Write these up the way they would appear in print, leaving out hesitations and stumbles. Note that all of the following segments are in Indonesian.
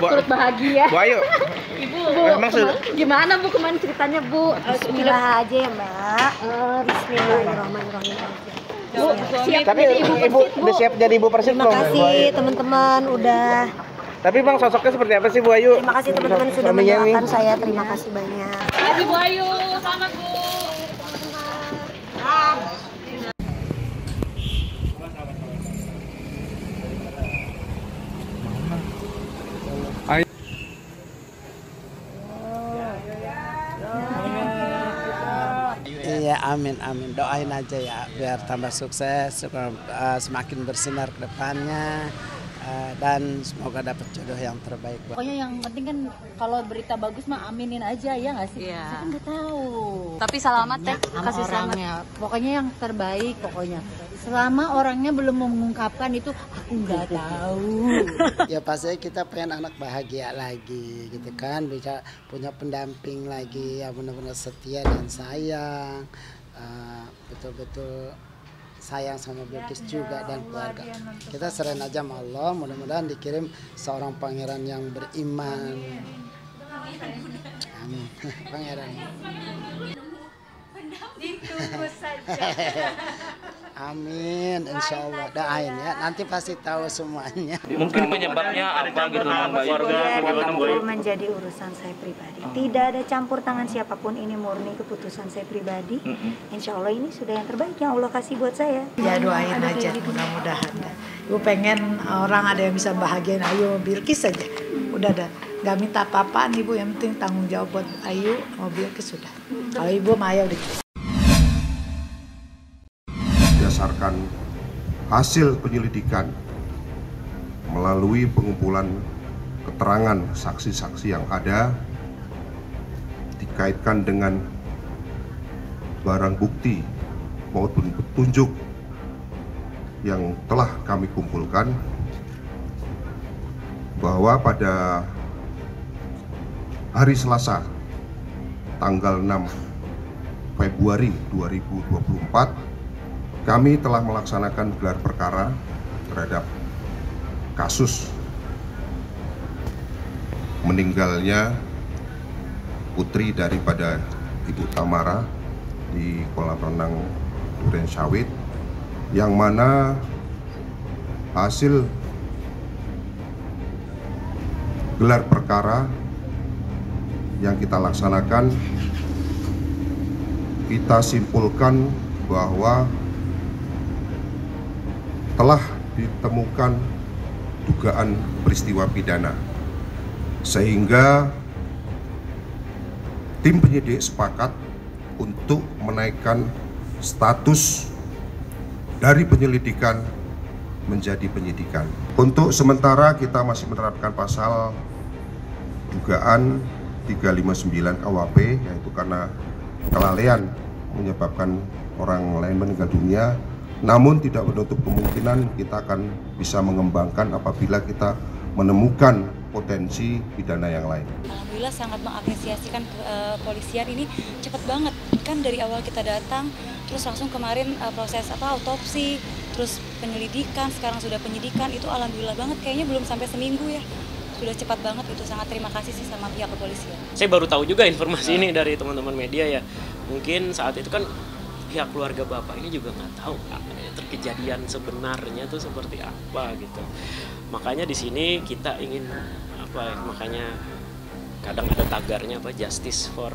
turut bahagia. Bu Ayu. Gimana Bu kemarin ceritanya Bu? Bismillah aja ya Mbak. Bismillahirrahmanirrahim. Bu, siap Tapi jadi Ibu udah siap jadi Ibu Persib Terima belum, Bu kasih Ayu? teman-teman udah. Tapi Bang sosoknya seperti apa sih Bu Ayu? Terima kasih teman-teman sudah Suaminya nih. mendoakan saya. Terima kasih banyak. Terima Bu Ayu, selamat Bu. Iya, amin, amin. Doain aja ya, biar tambah sukses, semakin bersinar ke depannya, dan semoga dapat jodoh yang terbaik. Pokoknya yang penting kan kalau berita bagus mah aminin aja ya nggak sih? Iya. Saya kan nggak tahu. Tapi selamat teh, kasih selamat. Orangnya. Pokoknya yang terbaik pokoknya. Selama orangnya belum mengungkapkan itu aku nggak tahu. Ya pasti kita pengen anak bahagia lagi, gitu kan, bisa punya pendamping lagi, ya benar-benar setia dan sayang, betul-betul sayang sama Bilkis juga dan keluarga. Kita serahin aja sama Allah, mudah-mudahan dikirim seorang pangeran yang beriman. Amin. Pangeran. Ditunggu saja. Amin, insya Allah. Doain ya, nanti pasti tahu semuanya. Mungkin penyebabnya apa gitu Mbak Ayu? Itu menjadi urusan saya pribadi. Tidak ada campur tangan siapapun, ini murni keputusan saya pribadi. Insya Allah ini sudah yang terbaik yang Allah kasih buat saya. Ya doain aja mudah-mudahan. Ibu pengen orang ada yang bisa bahagiain Ayu Bilkis saja. Udah dah, nggak minta apa-apaan Ibu, yang penting tanggung jawab buat Ayu sama Bilkis sudah. Kalau Ibu sama Ayu berdasarkan hasil penyelidikan melalui pengumpulan keterangan saksi-saksi yang ada dikaitkan dengan barang bukti maupun petunjuk yang telah kami kumpulkan, bahwa pada hari Selasa tanggal 6 Februari 2024 kami telah melaksanakan gelar perkara terhadap kasus meninggalnya putri daripada Ibu Tamara di kolam renang Duren Sawit, yang mana hasil gelar perkara yang kita laksanakan, kita simpulkan bahwa telah ditemukan dugaan peristiwa pidana, sehingga tim penyidik sepakat untuk menaikkan status dari penyelidikan menjadi penyidikan. Untuk sementara kita masih menerapkan pasal dugaan 359 KUHP, yaitu karena kelalaian menyebabkan orang lain meninggal dunia. Namun tidak menutup kemungkinan kita akan bisa mengembangkan apabila kita menemukan potensi pidana yang lain. Alhamdulillah sangat mengapresiasikan kepolisian ini cepat banget. Kan dari awal kita datang, terus langsung kemarin proses autopsi, terus penyelidikan, sekarang sudah penyidikan, itu alhamdulillah banget. Kayaknya belum sampai seminggu ya. Sudah cepat banget, itu sangat terima kasih sih sama pihak kepolisian. Saya baru tahu juga informasi ini dari teman-teman media ya. Mungkin saat itu kan pihak keluarga Bapak ini juga nggak tahu kejadian sebenarnya tuh seperti apa gitu. Makanya di sini kita ingin makanya kadang ada tagarnya justice for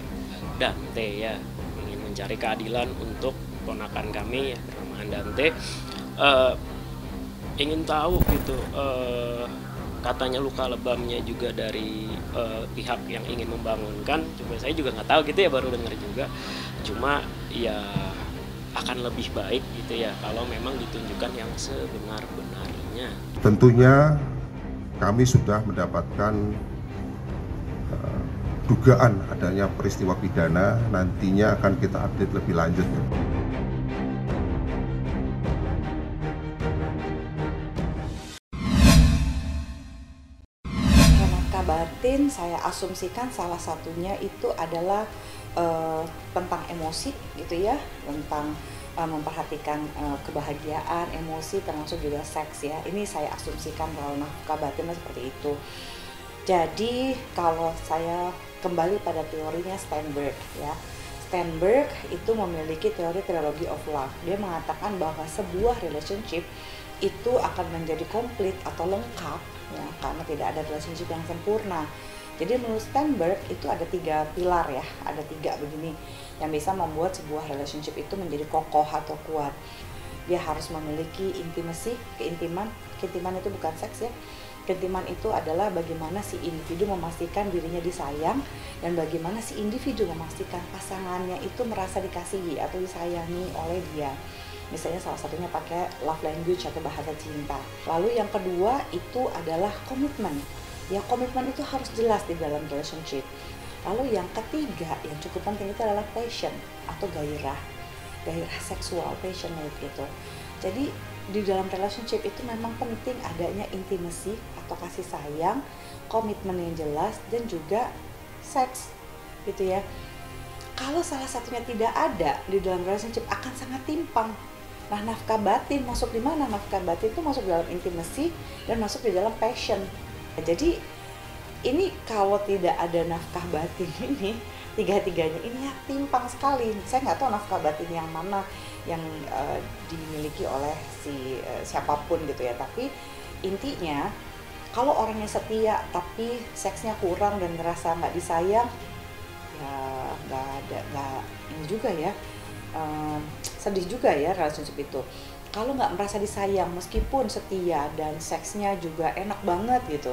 Dante ya, ingin mencari keadilan untuk ponakan kami ya bernama Dante. Ingin tahu gitu, katanya luka lebamnya juga dari pihak yang ingin membangunkan. Coba saya juga nggak tahu gitu ya, baru dengar juga. Cuma ya akan lebih baik gitu ya kalau memang ditunjukkan yang sebenar-benarnya. Tentunya kami sudah mendapatkan dugaan adanya peristiwa pidana, nantinya akan kita update lebih lanjut. Hemat batin saya asumsikan salah satunya itu adalah tentang emosi gitu ya, tentang memperhatikan kebahagiaan, emosi, termasuk juga seks ya. Ini saya asumsikan kalau nafkah batin seperti itu. Jadi kalau saya kembali pada teorinya Steinberg ya, Steinberg itu memiliki teori trilogy of love. Dia mengatakan bahwa sebuah relationship itu akan menjadi komplit atau lengkap ya, karena tidak ada relationship yang sempurna. Jadi menurut Steinberg itu ada 3 pilar ya, ada 3 begini yang bisa membuat sebuah relationship itu menjadi kokoh atau kuat. Dia harus memiliki intimacy, keintiman itu bukan seks ya. Keintiman itu adalah bagaimana si individu memastikan dirinya disayang dan bagaimana si individu memastikan pasangannya itu merasa dikasihi atau disayangi oleh dia. Misalnya salah satunya pakai love language atau bahasa cinta. Lalu yang kedua itu adalah komitmen. Ya, komitmen itu harus jelas di dalam relationship. Lalu yang ketiga yang cukup penting itu adalah passion atau gairah seksual, passionate gitu. Jadi di dalam relationship itu memang penting adanya intimacy atau kasih sayang, komitmen yang jelas, dan juga seks gitu ya. Kalau salah satunya tidak ada di dalam relationship akan sangat timpang. Nah, nafkah batin masuk di mana? Nafkah batin itu masuk di dalam intimacy dan masuk di dalam passion. Jadi ini kalau tidak ada nafkah batin ini, tiga-tiganya ini ya timpang sekali. Saya nggak tahu nafkah batin yang mana yang dimiliki oleh siapapun gitu ya. Tapi intinya kalau orangnya setia tapi seksnya kurang dan ngerasa nggak disayang, ya nggak ini juga ya, sedih juga ya relationship itu. Kalau nggak merasa disayang meskipun setia dan seksnya juga enak banget gitu,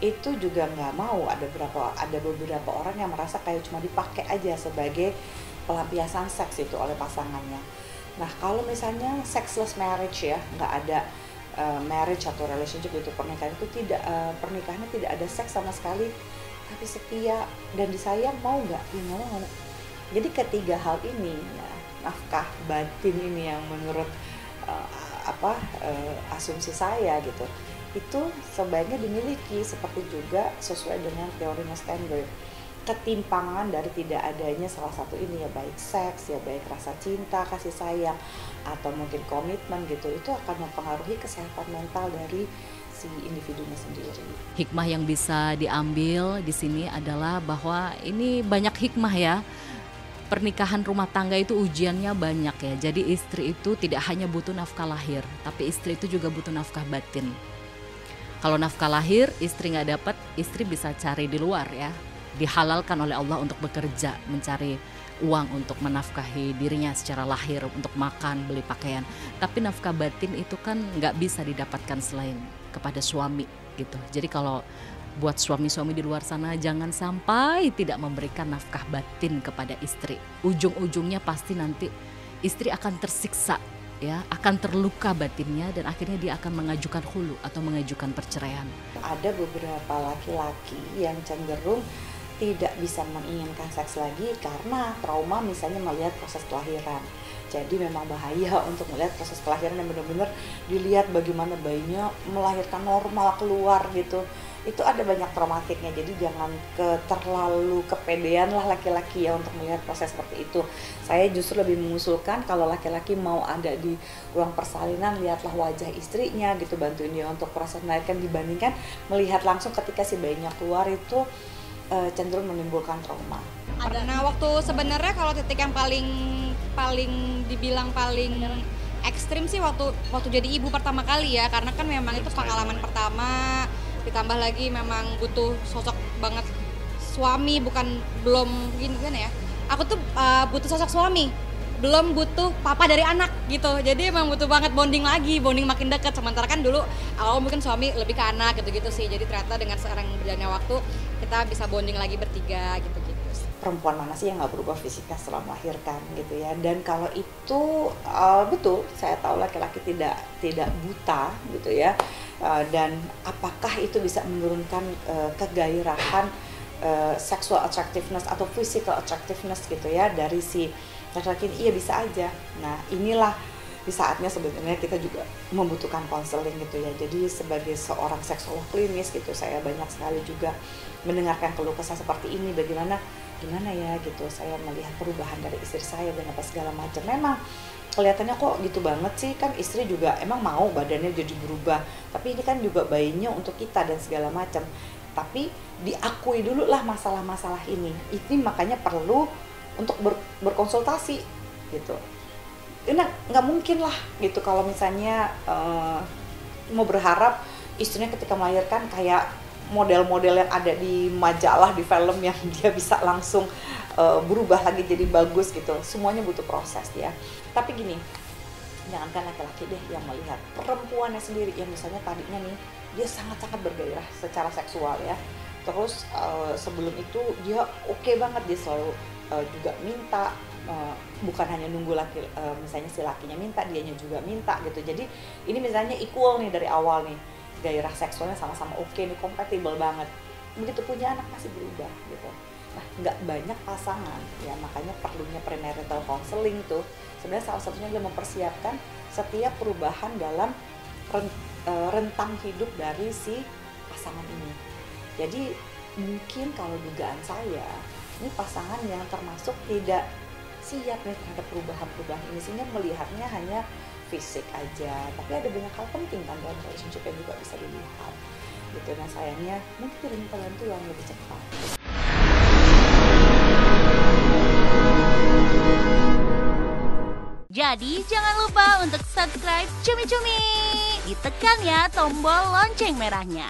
itu juga nggak mau. Ada beberapa orang yang merasa kayak cuma dipakai aja sebagai pelampiasan seks itu oleh pasangannya. Nah, kalau misalnya sexless marriage ya, nggak ada marriage atau relationship itu, pernikahannya tidak ada seks sama sekali, tapi setia dan disayang, mau nggak? Ya mau. Jadi ketiga hal ini ya, nafkah batin ini yang menurut asumsi saya gitu, itu sebaiknya dimiliki, seperti juga sesuai dengan teorinya Steinberg. Ketimpangan dari tidak adanya salah satu ini ya, baik seks ya, baik rasa cinta, kasih sayang, atau mungkin komitmen gitu, itu akan mempengaruhi kesehatan mental dari si individunya sendiri. Hikmah yang bisa diambil di sini adalah bahwa ini banyak hikmah ya. Pernikahan rumah tangga itu ujiannya banyak ya. Jadi istri itu tidak hanya butuh nafkah lahir, tapi istri itu juga butuh nafkah batin. Kalau nafkah lahir istri nggak dapat, istri bisa cari di luar ya. Dihalalkan oleh Allah untuk bekerja, mencari uang untuk menafkahi dirinya secara lahir, untuk makan, beli pakaian. Tapi nafkah batin itu kan nggak bisa didapatkan selain kepada suami gitu. Jadi kalau buat suami-suami di luar sana, jangan sampai tidak memberikan nafkah batin kepada istri. Ujung-ujungnya pasti nanti istri akan tersiksa ya, akan terluka batinnya, dan akhirnya dia akan mengajukan khulu atau mengajukan perceraian. Ada beberapa laki-laki yang cenderung tidak bisa menginginkan seks lagi karena trauma, misalnya melihat proses kelahiran. Jadi memang bahaya untuk melihat proses kelahiran yang benar-benar dilihat bagaimana bayinya melahirkan normal keluar gitu. Itu ada banyak traumatiknya, jadi jangan terlalu kepedean lah laki-laki ya untuk melihat proses seperti itu. Saya justru lebih mengusulkan kalau laki-laki mau ada di ruang persalinan, lihatlah wajah istrinya gitu, bantuin dia untuk proses melahirkan, dibandingkan melihat langsung ketika si bayinya keluar itu cenderung menimbulkan trauma. Nah, waktu sebenarnya kalau titik yang paling dibilang paling ekstrim sih waktu jadi ibu pertama kali ya, karena kan memang itu pengalaman pertama, ditambah lagi memang butuh sosok banget suami, belum gini kan ya. Aku tuh butuh sosok suami, belum butuh papa dari anak gitu. Jadi emang butuh banget bonding makin dekat. Sementara kan dulu awal mungkin suami lebih ke anak gitu-gitu sih. Jadi ternyata dengan sekarang berjalannya waktu kita bisa bonding lagi bertiga gitu-gitu. Perempuan mana sih yang nggak berubah fisiknya setelah melahirkan gitu ya. Dan kalau itu betul, saya tahu laki-laki tidak buta gitu ya. Dan apakah itu bisa menurunkan kegairahan sexual attractiveness atau physical attractiveness gitu ya dari si laki-laki? Iya, bisa aja. Nah, inilah di saatnya sebenarnya kita juga membutuhkan konseling gitu ya. Jadi sebagai seorang seksolog klinis gitu, saya banyak sekali juga mendengarkan keluh kesah seperti ini, gimana ya gitu, saya melihat perubahan dari istri saya dan apa segala macam. Memang kelihatannya kok gitu banget sih, kan istri juga emang mau badannya jadi berubah, tapi ini kan juga bayinya untuk kita dan segala macam. tapi diakui dulu lah masalah-masalah ini makanya perlu untuk berkonsultasi gitu. Ini nggak mungkin lah gitu kalau misalnya mau berharap istrinya ketika melahirkan kayak model-model yang ada di majalah, di film yang dia bisa langsung berubah lagi jadi bagus gitu. Semuanya butuh proses ya. Tapi gini, jangankan laki-laki deh yang melihat, perempuannya sendiri yang misalnya tadinya nih dia sangat-sangat bergairah secara seksual ya. Terus sebelum itu dia oke banget, dia selalu juga minta, bukan hanya nunggu laki, misalnya si lakinya minta, dianya juga minta gitu. Jadi ini misalnya equal nih dari awal nih, gairah seksualnya sama-sama oke nih, kompatibel banget. Begitu punya anak masih berubah gitu. Nah, nggak banyak pasangan ya, makanya perlunya premarital counseling tuh sebenarnya salah satunya adalah mempersiapkan setiap perubahan dalam rentang hidup dari si pasangan ini. Jadi mungkin kalau dugaan saya, ini pasangan yang termasuk tidak siap nih terhadap perubahan-perubahan ini, sehingga melihatnya hanya fisik aja, tapi ada banyak hal penting kan dalam relationship yang juga bisa dilihat gitu. Nah sayangnya mungkin tidak minta bantuan lebih cepat. Jadi jangan lupa untuk subscribe Cumi Cumi, ditekan ya tombol lonceng merahnya.